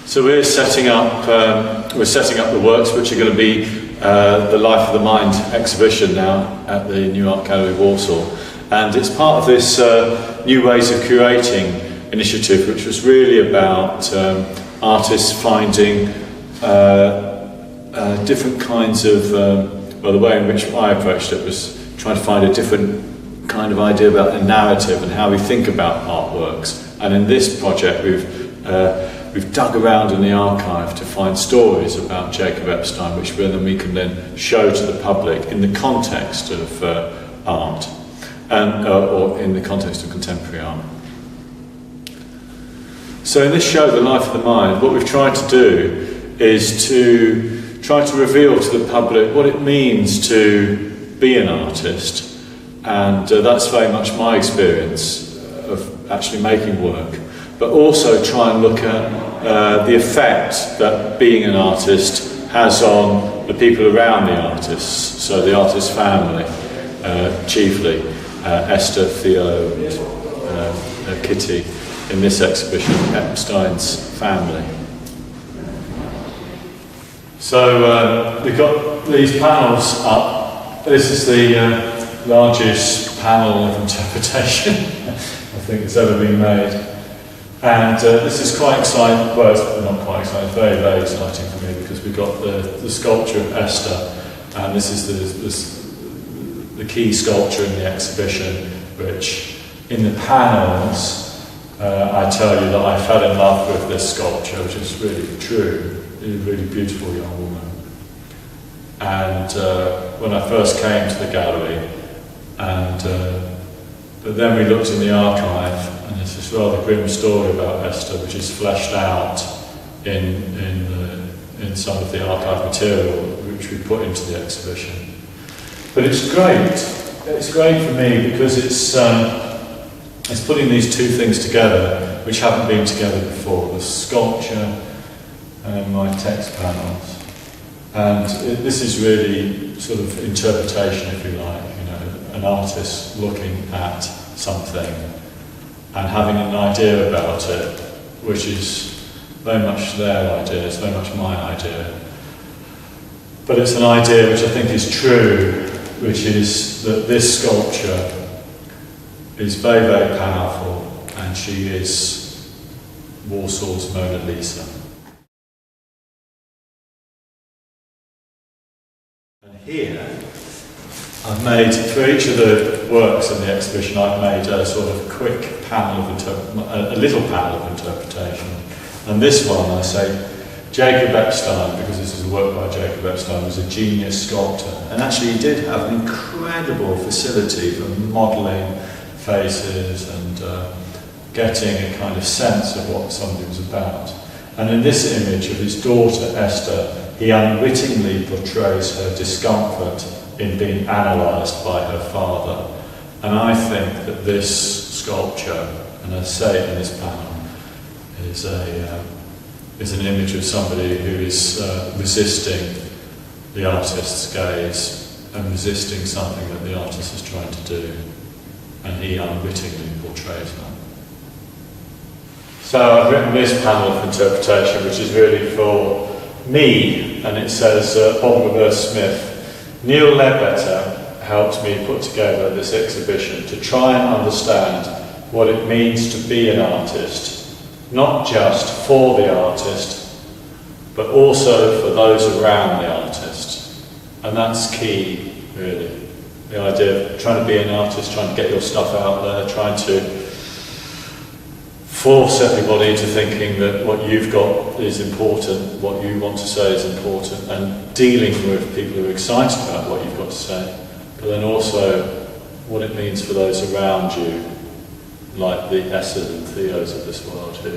So we're setting up the works which are going to be the Life of the Mind exhibition now at the New Art Gallery Walsall, and it's part of this New Ways of Curating initiative, which was really about artists finding different kinds of, well, the way in which I approached it was trying to find a different kind of idea about a narrative and how we think about artworks. And in this project we've dug around in the archive to find stories about Jacob Epstein, which we can then show to the public in the context of art, and, or in the context of contemporary art. So in this show, The Life of the Mind, what we've tried to do is to try to reveal to the public what it means to be an artist, and that's very much my experience of actually making work, but also try and look at the effect that being an artist has on the people around the artists, so the artist's family, chiefly, Esther, Theo, and Kitty, in this exhibition, Epstein's family. So we've got these panels up. This is the largest panel of interpretation I think that's ever been made. And this is quite exciting, well, it's not quite exciting, it's very, very exciting for me, because we've got the sculpture of Esther, and this is the key sculpture in the exhibition, which in the panels, I tell you that I fell in love with this sculpture, which is really true, a really beautiful young woman. And when I first came to the gallery, but then we looked in the archive, and there's this rather grim story about Esther, which is fleshed out in some of the archive material which we put into the exhibition. But it's great. It's great for me because it's putting these two things together which haven't been together before: the sculpture and my text panels. And this is really sort of interpretation, if you like. An artist looking at something and having an idea about it, which is very much their idea, it's very much my idea. But it's an idea which I think is true, which is that this sculpture is very, very powerful, and she is Walsall's Mona Lisa. And here, I've made, for each of the works in the exhibition, I've made a sort of quick panel of a little panel of interpretation. And this one, I say, Jacob Epstein, because this is a work by Jacob Epstein, was a genius sculptor. And actually he did have an incredible facility for modelling faces and getting a kind of sense of what somebody was about. And in this image of his daughter, Esther, he unwittingly portrays her discomfort in being analysed by her father. And I think that this sculpture, and I say it in this panel, is an image of somebody who is resisting the artist's gaze and resisting something that the artist is trying to do, and he unwittingly portrays that. So I've written this panel of interpretation, which is really for me, and it says, Bob Roberta Smith, Neil Ledbetter helped me put together this exhibition to try and understand what it means to be an artist, not just for the artist, but also for those around the artist. And that's key, really. The idea of trying to be an artist, trying to get your stuff out there, trying to force everybody into thinking that what you've got is important, what you want to say is important, and dealing with people who are excited about what you've got to say, but then also what it means for those around you, like the Esses and Theos of this world, who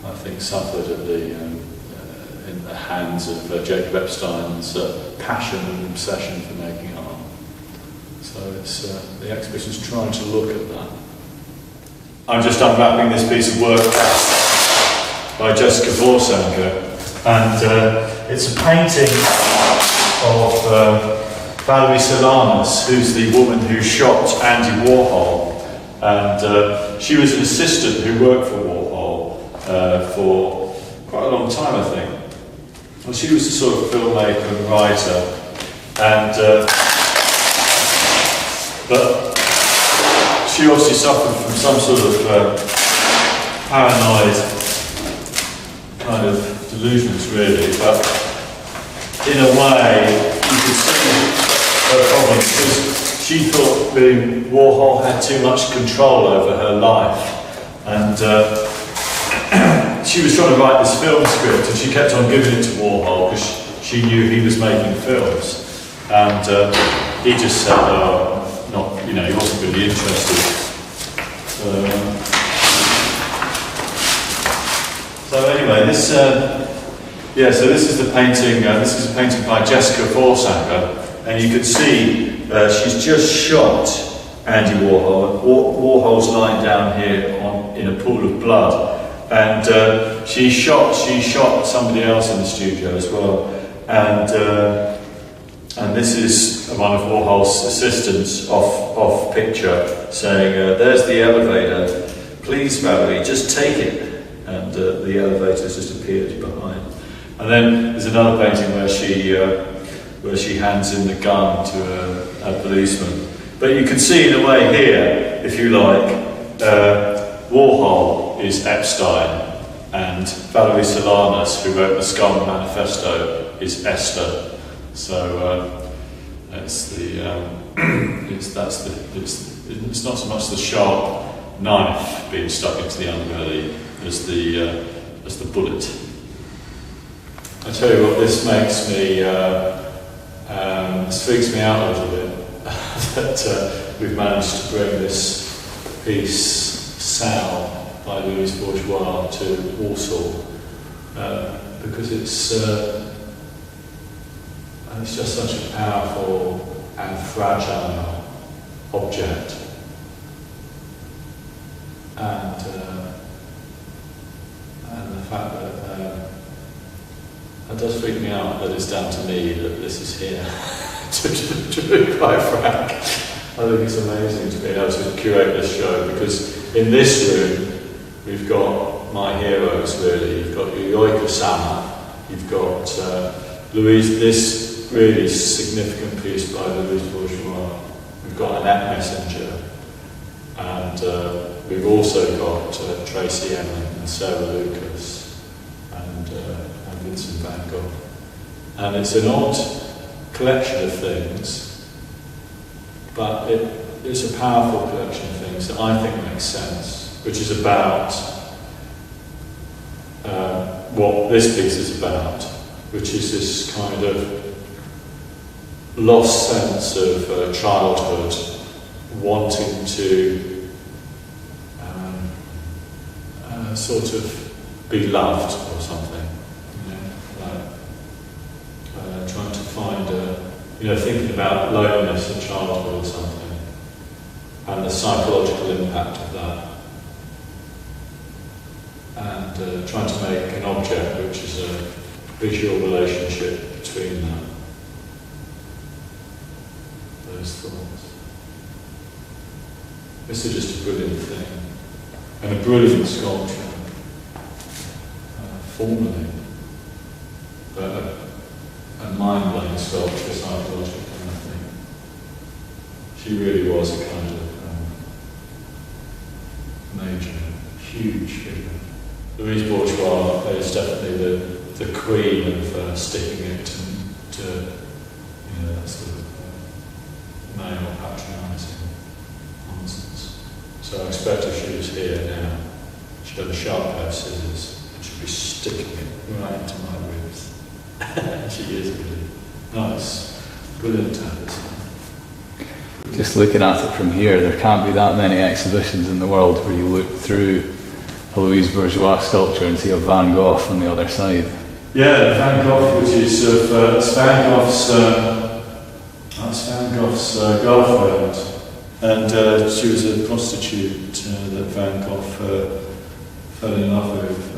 I think suffered at in the hands of Jacob Epstein's passion and obsession for making art. So it's the exhibition's trying to look at that. I'm just unwrapping this piece of work by Jessica Vorsanger, and it's a painting of Valerie Solanas, who's the woman who shot Andy Warhol, and she was an assistant who worked for Warhol for quite a long time, I think. Well, she was a sort of filmmaker and writer, and but she obviously suffered from some sort of paranoid kind of delusions, really. But in a way, you could see her problem, because she thought Warhol had too much control over her life, and she was trying to write this film script, and she kept on giving it to Warhol because she knew he was making films, and he just said, not, you know, he wasn't really interested. So anyway, this, yeah, so this is the painting. This is a painting by Jessica Vorsanger, and you can see she's just shot Andy Warhol. Warhol's lying down here in a pool of blood. And she shot somebody else in the studio as well, and this is one of Warhol's assistants off picture saying, "There's the elevator. Please, Valerie, just take it." And the elevator's just appeared behind. And then there's another painting where she hands in the gun to a policeman. But you can see in a way here, if you like, Warhol is Epstein, and Valerie Solanas, who wrote the Scum Manifesto, is Esther. So it's not so much the sharp knife being stuck into the underbelly as the bullet. I tell you what, this makes me this freaks me out a little bit that we've managed to bring this piece Sal by Louise Bourgeois to Walsall, because it's just such a powerful and fragile object, and the fact that it does freak me out that it's down to me that this is here. to be quite frank, I think it's amazing to be able to curate this show, because in this room we've got my heroes, really. You've got Yoyka Sama, you've got Louise, this really significant piece by Louise Bourgeois. We've got Annette Messenger, and we've also got Tracy Emin and Sarah Lucas and Vincent van Gogh. And it's an odd collection of things, but it's a powerful collection of things that I think makes sense, which is about what this piece is about, which is this kind of lost sense of childhood, wanting to sort of be loved or something, you know, like trying to find thinking about loneliness in childhood or something, and the psychological impact of that, and trying to make an object which is a visual relationship between those thoughts. This is just a brilliant thing, and a brilliant sculpture, formally, but a mind-blowing sculpture psychologically, I think. She really was a kind of major, huge figure. Louise Bourgeois is definitely the queen of sticking it to that sort of male patronising nonsense. So I expect if she was here now, she'd have a sharp pair of scissors and she'd be sticking it right into my ribs. She is really nice, brilliant artist. Just looking at it from here, there can't be that many exhibitions in the world where you look through a Louise Bourgeois sculpture and see a Van Gogh on the other side. Yeah, Van Gogh, which is that's Van Gogh's girlfriend, and she was a prostitute that Van Gogh fell in love with,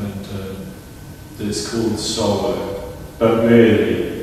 and it's called Sorrow. But really,